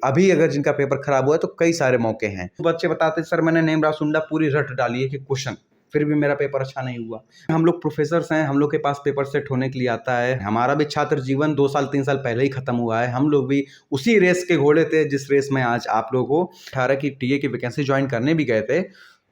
अभी अगर जिनका पेपर खराब हुआ है तो कई सारे मौके हैं। बच्चे बताते सर मैंने नेमरा सुंडा पूरी रट डाली है कि क्वेश्चन, फिर भी मेरा पेपर अच्छा नहीं हुआ। हम लोग प्रोफेसर्स हैं, हम लोग के पास पेपर सेट होने के लिए आता है। हमारा भी छात्र जीवन 2 साल 3 साल पहले ही खत्म हुआ है। हम लोग भी उसी रेस के घोड़े थे जिस रेस में आज आप लोग हो। 18 की टीए की वैकेंसी ज्वाइन करने भी गए थे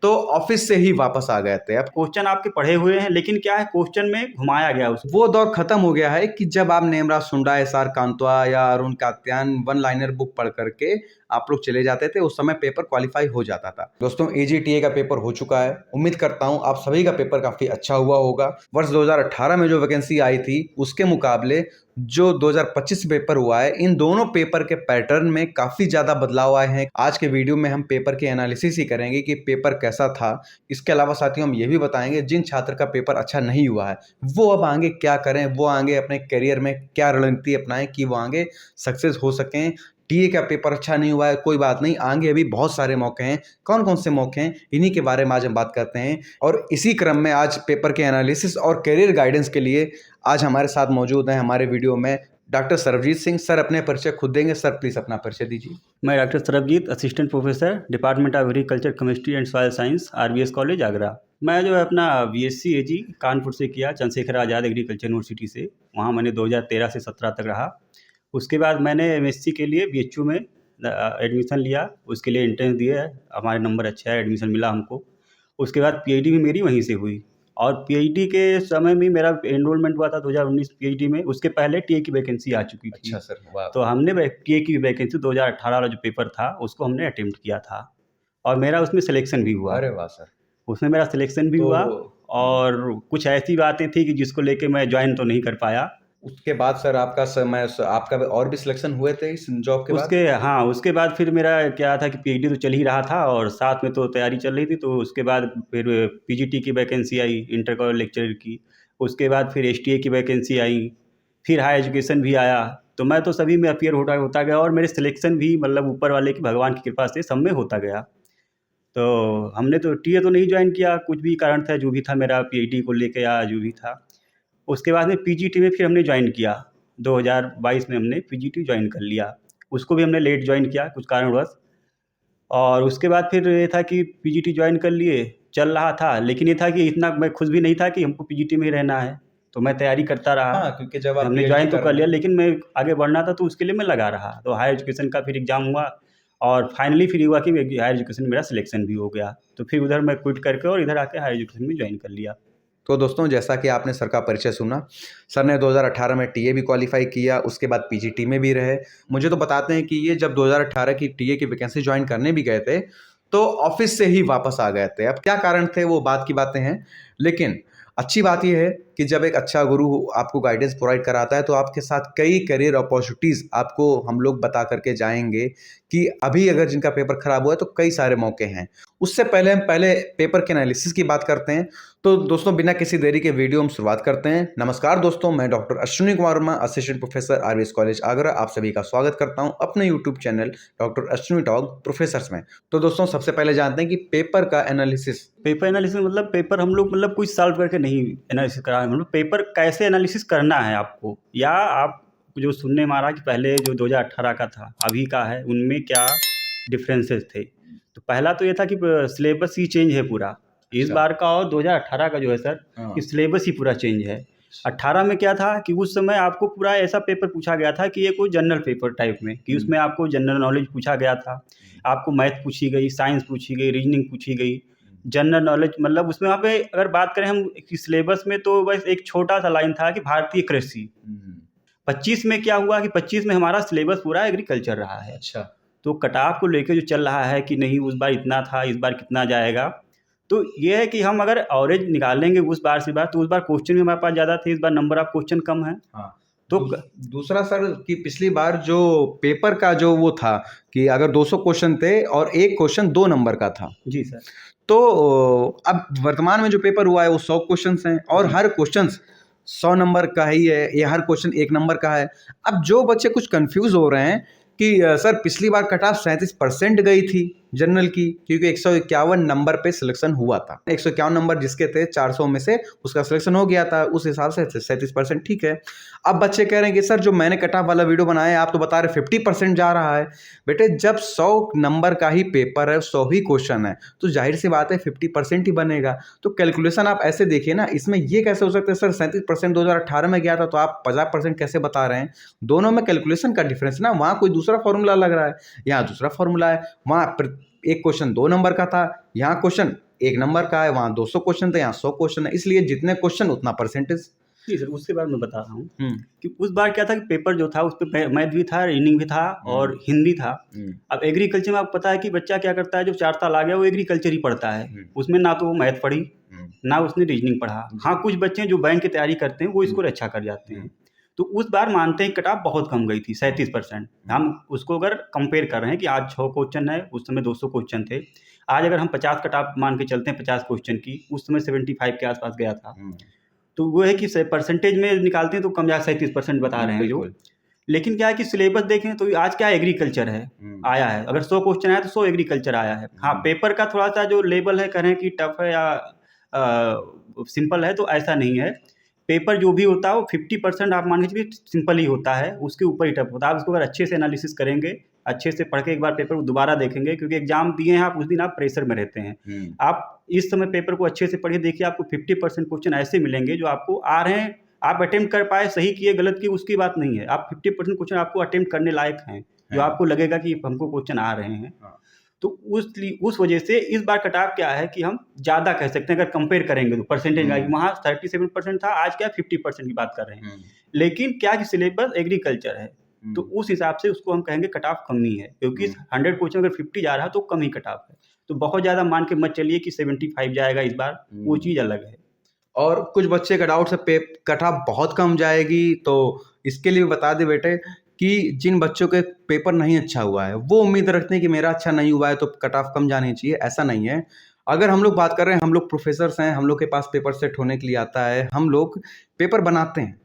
तो ऑफिस से ही वापस आ गए थे। अब क्वेश्चन आपके पढ़े हुए हैं, लेकिन क्या है, क्वेश्चन में घुमाया गया उसको। वो दौर खत्म हो गया है कि जब आप नेमरा सुंडा, एस.आर. कांतवा या Arun Katyayan one liner book पढ़ करके आप लोग चले जाते थे। उस समय पेपर क्वालिफाई हो जाता था। दोस्तों एजीटीए का पेपर हो चुका है। उम्मीद करता हूं आप सभी का पेपर काफी अच्छा हुआ होगा। वर्ष 2018 में जो वैकेंसी आई थी उसके मुकाबले जो 2025 पेपर हुआ है, इन दोनों पेपर के पैटर्न में काफी ज्यादा बदलाव आए हैं। आज के वीडियो में हम पेपर के एनालिसिस ही करेंगे कि पेपर कैसा था। इसके अलावा साथियों हम ये भी बताएंगे जिन छात्र का पेपर अच्छा नहीं हुआ है वो अब आगे क्या करें, वो आगे अपने करियर में क्या रणनीति अपनाएं कि वो आगे सक्सेस हो सकें। टीए का पेपर अच्छा नहीं हुआ है, कोई बात नहीं, आगे अभी बहुत सारे मौके हैं। कौन कौन से मौके हैं इन्हीं के बारे में आज हम बात करते हैं। और इसी क्रम में आज पेपर के एनालिसिस और करियर गाइडेंस के लिए आज हमारे साथ मौजूद हैं हमारे वीडियो में डॉक्टर सरबजीत सिंह। सर अपने परिचय खुद देंगे। सर प्लीज अपना परिचय दीजिए। मैं doctor Sarabjit, assistant professor, department of agriculture, chemistry and soil science, RBS college Agra. मैं जो है अपना बीएससी एजी कानपुर से किया, चंद्रशेखर आज़ाद एग्रीकल्चर यूनिवर्सिटी से। वहाँ मैंने 2013 से 17 तक रहा। उसके बाद मैंने एमएससी के लिए बीएचयू में एडमिशन लिया। उसके लिए एंट्रेंस दिया है, हमारे नंबर अच्छा है, एडमिशन मिला हमको। उसके बाद पीएचडी भी मेरी वहीं से हुई। और पीएचडी के समय में मेरा एनरोलमेंट हुआ था 2019 पीएचडी में। उसके पहले टीए की वैकेंसी आ चुकी थी। अच्छा सर, वाह। तो हमने टीए की वैकेंसी 2018 वाला जो पेपर था उसको हमने अटेम्प्ट किया था और मेरा उसमें सिलेक्शन भी हुआ। अरे वाह सर। उसमें मेरा सिलेक्शन भी हुआ। और कुछ ऐसी बातें थी कि जिसको लेके मैं ज्वाइन तो नहीं कर पाया। उसके बाद सर आपका समय आपका और भी सिलेक्शन हुए थे इस जॉब के बाद? उसके बाद फिर मेरा क्या था कि पीएचडी तो चल ही रहा था और साथ में तो तैयारी चल रही थी। तो उसके बाद फिर पीजीटी की वैकेंसी आई, इंटर कॉलेज लेक्चरर की। उसके बाद फिर एसटीए की वैकेंसी आई, फिर हाई एजुकेशन भी आया। तो मैं तो सभी में अपीयर होता गया और मेरे सिलेक्शन भी मतलब ऊपर वाले की, भगवान की कृपा से सब में होता गया। तो हमने तो टीए तो नहीं ज्वाइन किया, कुछ भी कारण था, जो भी था मेरा पीएचडी को लेके या जो भी था। उसके बाद में पीजीटी में फिर हमने ज्वाइन किया। 2022 में हमने पीजीटी ज्वाइन कर लिया। उसको भी हमने लेट ज्वाइन किया कुछ कारणवश। और उसके बाद फिर ये था कि पीजीटी ज्वाइन कर लिए, चल रहा था। लेकिन ये था कि इतना मैं खुश भी नहीं था कि हमको पीजीटी में ही रहना है। तो मैं तैयारी करता रहा। हाँ, क्योंकि जब आप हमने ज्वाइन तो कर लिया, लेकिन मैं आगे बढ़ना था तो उसके लिए मैं लगा रहा। तो हायर एजुकेशन का फिर एग्ज़ाम हुआ और फाइनली फिर हुआ कि हायर एजुकेशन में मेरा सिलेक्शन भी हो गया। तो फिर उधर मैं क्विट करके और इधर आके हायर एजुकेशन में ज्वाइन कर लिया। तो दोस्तों जैसा कि आपने सर का परिचय सुना, सर ने 2018 में टीए भी क्वालिफाई किया, उसके बाद पीजीटी में भी रहे। मुझे तो बताते हैं कि ये जब 2018 की टीए की वैकेंसी ज्वाइन करने भी गए थे तो ऑफिस से ही वापस आ गए थे। अब क्या कारण थे वो बात की बातें हैं, लेकिन अच्छी बात यह है कि जब एक अच्छा गुरु आपको गाइडेंस प्रोवाइड कराता है तो आपके साथ कई करियर अपॉर्चुनिटीज़ आपको हम लोग बता करके जाएंगे कि अभी अगर जिनका पेपर खराब हुआ है तो कई सारे मौके हैं। उससे पहले हम पेपर के एनालिसिस की बात करते हैं। तो दोस्तों बिना किसी देरी के वीडियो हम शुरुआत करते हैं। नमस्कार दोस्तों, मैं doctor Ashwini Kumar Verma, assistant professor, RBS college Agra, आप सभी का स्वागत करता हूं अपने YouTube channel doctor Ashwini talk professors में। तो दोस्तों सबसे पहले जानते हैं कि पेपर का एनालिसिस। पेपर एनालिसिस मतलब पेपर हम लोग मतलब कुछ सॉल्व करके नहीं एनालिसिस करा है। मतलब पेपर कैसे एनालिसिस करना है आपको, या आप जो सुनने में आ रहा कि पहले जो 2018 का था अभी का है, उनमें क्या डिफरेंसेस थे। तो पहला तो ये था कि सिलेबस ही चेंज है पूरा इस बार का। और 2018 का जो है सर कि सिलेबस ही पूरा चेंज है। 18 में क्या था कि उस समय आपको पूरा ऐसा पेपर पूछा गया था कि ये कोई जनरल पेपर टाइप में, कि उसमें आपको जनरल नॉलेज पूछा गया था, आपको मैथ पूछी गई, साइंस पूछी गई, रीजनिंग पूछी गई, जनरल नॉलेज। मतलब उसमें वहाँ पे अगर बात करें हम सिलेबस में तो बस एक छोटा सा लाइन था कि भारतीय कृषि। 25 में क्या हुआ कि 25 में हमारा सिलेबस पूरा एग्रीकल्चर रहा है। अच्छा। तो कटाव को लेके जो चल रहा है कि नहीं उस बार इतना था, इस बार कितना जाएगा। तो ये है कि हम अगर एवरेज निकालेंगे उस बार से बार, तो उस बार क्वेश्चन भी हमारे पास ज़्यादा थे, इस बार नंबर ऑफ क्वेश्चन कम है। हाँ। तो दूसरा सर कि पिछली बार जो पेपर का जो वो था कि अगर 200 क्वेश्चन थे और एक क्वेश्चन 2 नंबर का था। जी सर। तो अब वर्तमान में जो पेपर हुआ है वो 100 क्वेश्चन हैं और हर क्वेश्चन 100 नंबर का ही है, ये हर क्वेश्चन 1 नंबर का है। अब जो बच्चे कुछ कंफ्यूज हो रहे हैं कि सर पिछली बार कट ऑफ 37% गई थी जनरल की, क्योंकि 151 नंबर पे सिलेक्शन हुआ था। 151 नंबर जिसके थे 400 में से उसका सिलेक्शन हो गया था, उस हिसाब से 37% ठीक है। अब बच्चे कह रहे हैं कि सर जो मैंने कट ऑफ वाला वीडियो बनाया है आप तो बता रहे 50% जा रहा है। बेटे जब 100 नंबर का ही पेपर है, 100 ही क्वेश्चन है, तो जाहिर सी बात है 50% ही बनेगा। तो कैलकुलेशन आप ऐसे देखिए ना, इसमें ये कैसे हो सकता है सर 37% 2018 में गया था तो आप 50% कैसे बता रहे हैं। दोनों में कैलकुलेशन का डिफरेंस ना, वहाँ कोई दूसरा फॉर्मूला लग रहा है, यहाँ दूसरा फॉर्मूला है। वहाँ एक क्वेश्चन 2 नंबर का था, यहाँ क्वेश्चन 1 नंबर का है, वहाँ 200 क्वेश्चन थे, यहाँ 100 क्वेश्चन है, इसलिए जितने क्वेश्चन उतना परसेंटेज। जी सर, उसके बारे में बता रहा हूँ कि उस बार क्या था कि पेपर जो था उस पे मैथ भी था, रीजनिंग भी था और हिंदी था। अब एग्रीकल्चर में आपको पता है कि बच्चा क्या करता है, जो 4 साल आ गया वो एग्रीकल्चर ही पढ़ता है, उसमें ना तो वो मैथ पढ़ी ना उसने रीजनिंग पढ़ा। हाँ, कुछ बच्चे जो बैंक की तैयारी करते हैं वो स्कोर अच्छा कर जाते हैं। तो उस बार मानते हैं कट ऑफ बहुत कम गई थी, 37%। हम उसको अगर कंपेयर कर रहे हैं कि आज 6 क्वेश्चन है, उस समय 200 क्वेश्चन थे। आज अगर हम 50 कट ऑफ मान के चलते हैं 50 क्वेश्चन की, उस समय 75 के आसपास गया था। तो वो है कि परसेंटेज में निकालते हैं तो कम या 37% बता रहे हैं जो। लेकिन क्या है कि सिलेबस देखें तो आज क्या एग्रीकल्चर है आया है, अगर 100 क्वेश्चन आया तो 100 एग्रीकल्चर आया है। हाँ, पेपर का थोड़ा सा जो लेवल है, कह रहे हैं कि टफ है या सिंपल है, तो ऐसा नहीं है। पेपर जो भी होता है वो 50% आप मान के चलिए सिंपल ही होता है, उसके ऊपर ही टफ होता है। आप उसको अगर अच्छे से एनालिसिस करेंगे, अच्छे से पढ़ के एक बार पेपर को दोबारा देखेंगे, क्योंकि एग्जाम दिए हैं आप, उस दिन आप प्रेशर में रहते हैं। आप इस समय पेपर को अच्छे से पढ़िए, देखिए आपको 50% क्वेश्चन ऐसे मिलेंगे जो आपको आ रहे हैं, आप अटेम्प्ट कर पाए, सही किए गलत किए उसकी बात नहीं है। आप 50% क्वेश्चन आपको अटेम्प्ट करने लायक हैं, जो आपको लगेगा कि हमको क्वेश्चन आ रहे हैं। तो उस वजह से इस बार कट ऑफ क्या है कि हम ज़्यादा कह सकते हैं, अगर कंपेयर करेंगे तो परसेंटेज वहाँ 37% था, आज क्या 50% की बात कर रहे हैं। लेकिन क्या कि सिलेबस एग्रीकल्चर है, तो उस हिसाब से उसको हम कहेंगे कट ऑफ कम ही है, क्योंकि 100 क्वेश्चन अगर 50 जा रहा है तो कम ही कट ऑफ है। तो बहुत ज़्यादा मान के मत चलिए कि 75 जाएगा इस बार, वो चीज़ अलग है। और कुछ बच्चे का डाउट से कट ऑफ बहुत कम जाएगी, तो इसके लिए बता दे बेटे कि जिन बच्चों के पेपर नहीं अच्छा हुआ है वो उम्मीद रखते हैं कि मेरा अच्छा नहीं हुआ है तो कट ऑफ कम जानी चाहिए, ऐसा नहीं है। अगर हम लोग बात कर रहे हैं, हम लोग प्रोफेसर्स हैं, हम लोग के पास पेपर सेट होने के लिए आता है, हम लोग पेपर बनाते हैं।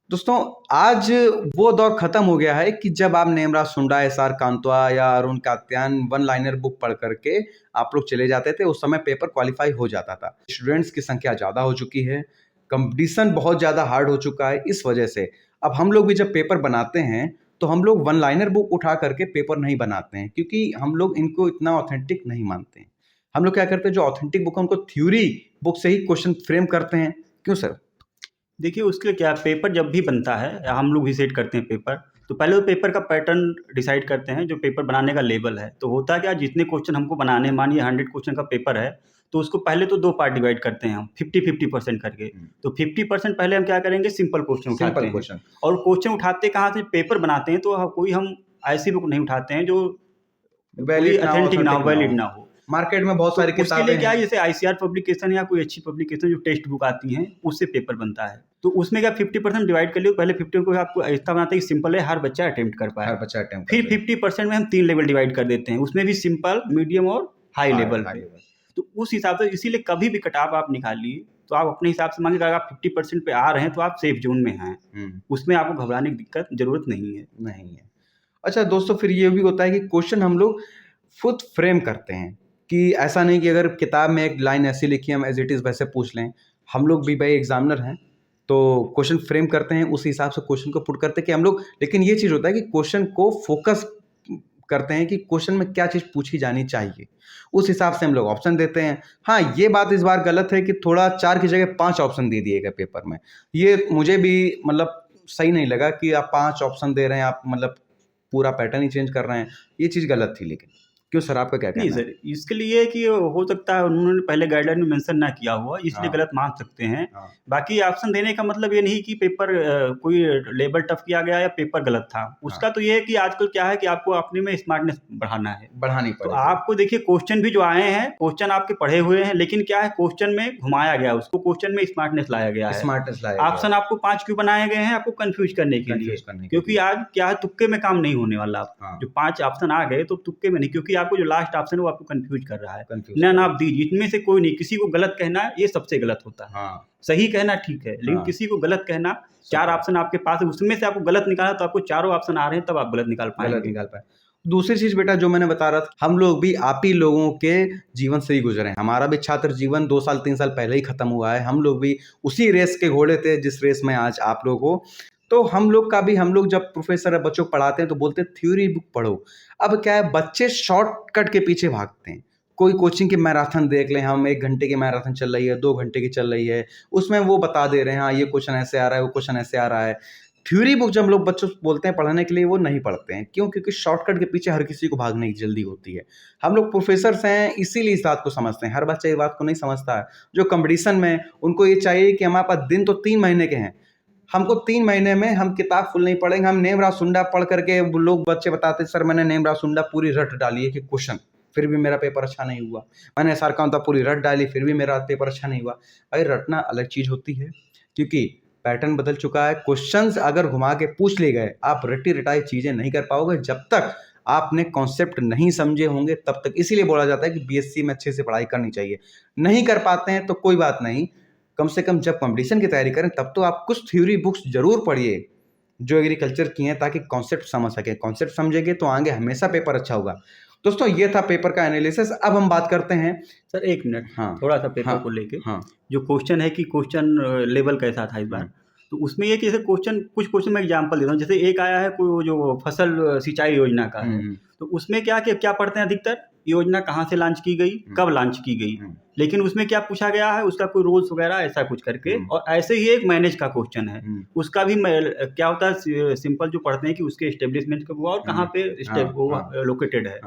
दोस्तों आज वो दौर खत्म हो गया है कि जब आप नेमराज सुंडा, एस.आर. कांतवा या Arun Katyayan one liner book पढ़ करके आप लोग चले जाते थे, उस समय पेपर क्वालिफाई हो जाता था। स्टूडेंट्स की संख्या ज़्यादा हो चुकी है, कंपटीशन बहुत ज़्यादा हार्ड हो चुका है, इस वजह से अब हम लोग भी जब पेपर बनाते हैं तो हम लोग वन लाइनर बुक उठा करके पेपर नहीं बनाते हैं, क्योंकि हम लोग इनको इतना ऑथेंटिक नहीं मानते हैं। हम लोग क्या करते हैं, जो ऑथेंटिक बुक है उनको थ्योरी बुक से ही क्वेश्चन फ्रेम करते हैं। क्यों सर? देखिए उसके लिए क्या, पेपर जब भी बनता है, हम लोग भी सेट करते हैं पेपर, तो पहले वो पेपर का पैटर्न डिसाइड करते हैं, जो पेपर बनाने का लेवल है। तो होता क्या, जितने क्वेश्चन हमको बनाने, मानिए 100 क्वेश्चन का पेपर है, तो उसको पहले तो 2 पार्ट डिवाइड करते हैं हम 50-50% करके। तो 50% पहले हम क्या करेंगे, सिंपल क्वेश्चन उठाते हैं। और क्वेश्चन उठाते कहाँ से, पेपर बनाते हैं तो कोई हम ऐसी बुक नहीं उठाते हैं जो ऑथेंटिक ना हो, वैलिड ना हो। मार्केट में बहुत सारी किताबें उसके लिए क्या है, जैसे आईसीआर पब्लिकेशन या कोई अच्छी पब्लिकेशन जो टेक्स्ट बुक आती हैं, उससे पेपर बनता है। तो उसमें क्या 50% डिवाइड कर लियो, पहले 50 को आपको ऐसा बनाते हैं कि सिंपल है, हर बच्चा अटेम्प्ट कर पाए। फिर 50% में हम 3 लेवल डिवाइड कर देते हैं, उसमें भी सिंपल, मीडियम और हाई लेवल। तो उस हिसाब से, इसीलिए कभी भी कटाव आप निकालिए तो आप अपने हिसाब से मांगे, अगर आप 50% पे आ रहे हैं तो आप सेफ जोन में हैं, उसमें आपको घबराने की दिक्कत जरूरत नहीं है। अच्छा दोस्तों, फिर ये भी होता है कि क्वेश्चन हम लोग खुद फ्रेम करते हैं, कि ऐसा नहीं कि अगर किताब में एक लाइन ऐसी लिखी हम एज इट इज़ वैसे पूछ लें। हम लोग भी भाई एग्जामिनर हैं, तो क्वेश्चन फ्रेम करते हैं, उस हिसाब से क्वेश्चन को पुट करते हैं कि हम लोग। लेकिन ये चीज़ होता है कि क्वेश्चन को फोकस करते हैं कि क्वेश्चन में क्या चीज़ पूछी जानी चाहिए, उस हिसाब से हम लोग ऑप्शन देते हैं। हाँ, ये बात इस बार गलत है कि थोड़ा 4 की जगह 5 ऑप्शन दे दिए गए पेपर में। ये मुझे भी मतलब सही नहीं लगा कि आप 5 ऑप्शन दे रहे हैं, आप मतलब पूरा पैटर्न ही चेंज कर रहे हैं, ये चीज़ गलत थी। लेकिन क्यों सर, आपका क्या कहना है? नहीं सर, इसके लिए कि हो सकता है उन्होंने पहले गाइडलाइन में मेंशन ना किया हुआ, इसलिए गलत मान सकते हैं। बाकी ऑप्शन देने का मतलब ये नहीं कि पेपर कोई लेवल टफ किया गया या पेपर गलत था। उसका तो ये है कि आजकल क्या है कि आपको अपने में स्मार्टनेस बढ़ाना है, बढ़ानी तो आपको देखिए क्वेश्चन भी जो आए हैं, क्वेश्चन आपके पढ़े हुए हैं, लेकिन क्या है, क्वेश्चन में घुमाया गया, उसको क्वेश्चन में स्मार्टनेस लाया गया है। ऑप्शन आपको 5 क्यों बनाए गए हैं, आपको कंफ्यूज करने के लिए, क्योंकि आज क्या है, तुक्के में काम नहीं होने वाला। जो 5 ऑप्शन आ गए तो तुक्के में नहीं, क्योंकि आपको जो लास्ट ऑप्शन है वो आपको कंफ्यूज कर रहा है। नन ऑफ दीज, इनमें से कोई नहीं, किसी को गलत कहना ये सबसे गलत होता है। सही कहना ठीक है, लेकिन किसी को गलत कहना, 4 ऑप्शन आपके पास है, उसमें से आपको गलत निकाला तो आपको चारों ऑप्शन आ रहे हैं, तब आप गलत निकाल पाए। दूसरी चीज़ बेटा जो मैंने बता रहा था, हम लोग भी आप ही लोगों के जीवन से ही गुजरे हैं। हमारा भी छात्र जीवन 2 साल 3 साल पहले ही ख़त्म हुआ है। हम लोग भी उसी रेस के घोड़े थे जिस रेस में आज आप लोग हो। तो हम लोग जब प्रोफेसर बच्चों को पढ़ाते हैं तो बोलते हैं थ्योरी बुक पढ़ो। अब क्या है, बच्चे शॉर्टकट के पीछे भागते हैं। कोई कोचिंग की मैराथन देख लें हम, 1 घंटे की मैराथन चल रही है, 2 घंटे की चल रही है, उसमें वो बता दे रहे हैं हाँ ये क्वेश्चन ऐसे आ रहा है, वो क्वेश्चन ऐसे आ रहा है। थ्योरी बुक जब हम लोग बच्चों को बोलते हैं पढ़ने के लिए, वो नहीं पढ़ते हैं। क्यों? क्योंकि शॉर्टकट के पीछे हर किसी को भागने की जल्दी होती है। हम लोग प्रोफेसर्स हैं इसीलिए इस बात को समझते हैं, हर बच्चा इस बात को नहीं समझता है। जो कंपटीशन में उनको ये चाहिए कि हमारे पास दिन तो 3 महीने के हैं, हमको 3 महीने में हम किताब फुल नहीं पढ़ेंगे, हम नेमराज सुंडा पढ़ करके लोग बच्चे बताते सर मैंने नेमराज सुंडा पूरी रट डाली है कि क्वेश्चन, फिर भी मेरा पेपर अच्छा नहीं हुआ। मैंने एस आर कांता पूरी रट डाली, फिर भी मेरा पेपर अच्छा नहीं हुआ। भाई रटना अलग चीज़ होती है, क्योंकि पैटर्न बदल चुका है। क्वेश्चंस अगर घुमा के पूछ ले गए, आप रटी रटाई चीज़ें नहीं कर पाओगे जब तक आपने कॉन्सेप्ट नहीं समझे होंगे तब तक। इसीलिए बोला जाता है कि बीएससी में अच्छे से पढ़ाई करनी चाहिए। नहीं कर पाते हैं तो कोई बात नहीं, कम से कम जब कंपटीशन की तैयारी करें तब तो आप कुछ थ्योरी बुक्स जरूर पढ़िए जो एग्रीकल्चर की हैं, ताकि कॉन्सेप्ट समझ सकें। कॉन्सेप्ट समझेंगे तो आगे हमेशा पेपर अच्छा होगा। दोस्तों ये था पेपर का एनालिसिस। अब हम बात करते हैं। सर 1 मिनट, हाँ थोड़ा सा पेपर हाँ को लेके हाँ जो क्वेश्चन है कि क्वेश्चन लेवल कैसा था इस बार। तो उसमें ये कि जैसे कुछ क्वेश्चन मैं एग्जांपल देता हूँ। जैसे एक आया है कोई जो फसल सिंचाई योजना का है, तो उसमें क्या पढ़ते हैं अधिकतर, योजना कहाँ से लॉन्च की गई, कब लॉन्च की गई, लेकिन उसमें क्या पूछा गया है, उसका कोई रूल्स वगैरह ऐसा कुछ करके। और ऐसे ही एक मैनेज का क्वेश्चन है, उसका भी क्या होता है, सिंपल जो पढ़ते हैं कि उसके एस्टेब्लिशमेंट कब हुआ और कहाँ पे लोकेटेड है।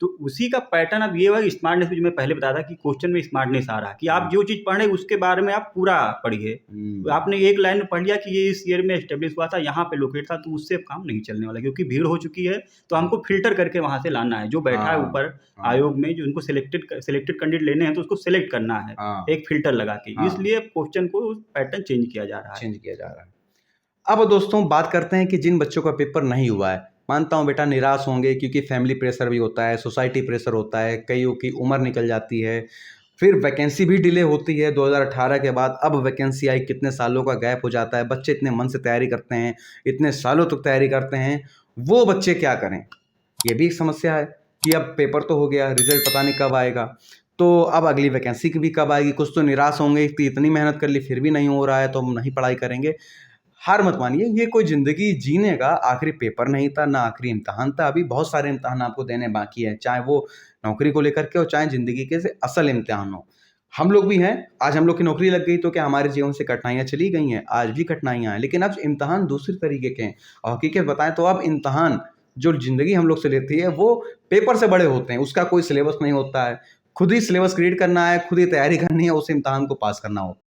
तो उसी का पैटर्न अब ये हुआ कि स्मार्टनेस में जो मैं पहले बताया था कि क्वेश्चन में स्मार्टनेस आ रहा है कि आप जो चीज़ पढ़ रहे हैं उसके बारे में आप पूरा पढ़िए। तो आपने एक लाइन में पढ़ लिया कि ये इस ईयर में एस्टेब्लिश हुआ था, यहाँ पे लोकेट था, तो उससे काम नहीं चलने वाला, क्योंकि भीड़ हो चुकी है। तो हमको फिल्टर करके वहाँ से लाना है, जो बैठा है ऊपर आयोग में, जो उनको सिलेक्टेड कैंडिडेट लेने हैं तो उसको सिलेक्ट करना है एक फिल्टर लगा के। इसलिए क्वेश्चन को पैटर्न चेंज किया जा रहा है। अब दोस्तों बात करते हैं कि जिन बच्चों का पेपर नहीं हुआ है, मानता हूँ बेटा निराश होंगे, क्योंकि फैमिली प्रेशर भी होता है, सोसाइटी प्रेशर होता है, कईयों की उम्र निकल जाती है, फिर वैकेंसी भी डिले होती है 2018 के बाद। अब वैकेंसी आई, कितने सालों का गैप हो जाता है। बच्चे इतने मन से तैयारी करते हैं, इतने सालों तक तैयारी करते हैं, वो बच्चे क्या करें, ये भी एक समस्या है कि अब पेपर तो हो गया, रिजल्ट पता नहीं कब आएगा, तो अब अगली वैकेंसी की भी कब आएगी। कुछ तो निराश होंगे कि इतनी मेहनत कर ली फिर भी नहीं हो रहा है तो हम नहीं पढ़ाई करेंगे। हार मत मानिए, ये कोई ज़िंदगी जीने का आखिरी पेपर नहीं था, ना आखिरी इम्तहान था। अभी बहुत सारे इम्तहान आपको देने बाकी हैं, चाहे वो नौकरी को लेकर के हो, चाहे ज़िंदगी के से असल इम्तिहान हो। हम लोग भी हैं, आज हम लोग की नौकरी लग गई तो क्या हमारे जीवन से कठिनाइयाँ चली गई हैं? आज भी कठिनाइयाँ हैं, लेकिन अब इम्तहान दूसरे तरीके के हैं। और हकीकत बताएं तो अब इम्तहान जो ज़िंदगी हम लोग से लेती है वो पेपर से बड़े होते हैं। उसका कोई सिलेबस नहीं होता है, खुद ही सिलेबस क्रिएट करना है, खुद ही तैयारी करनी है, उस इम्तहान को पास करना होता है।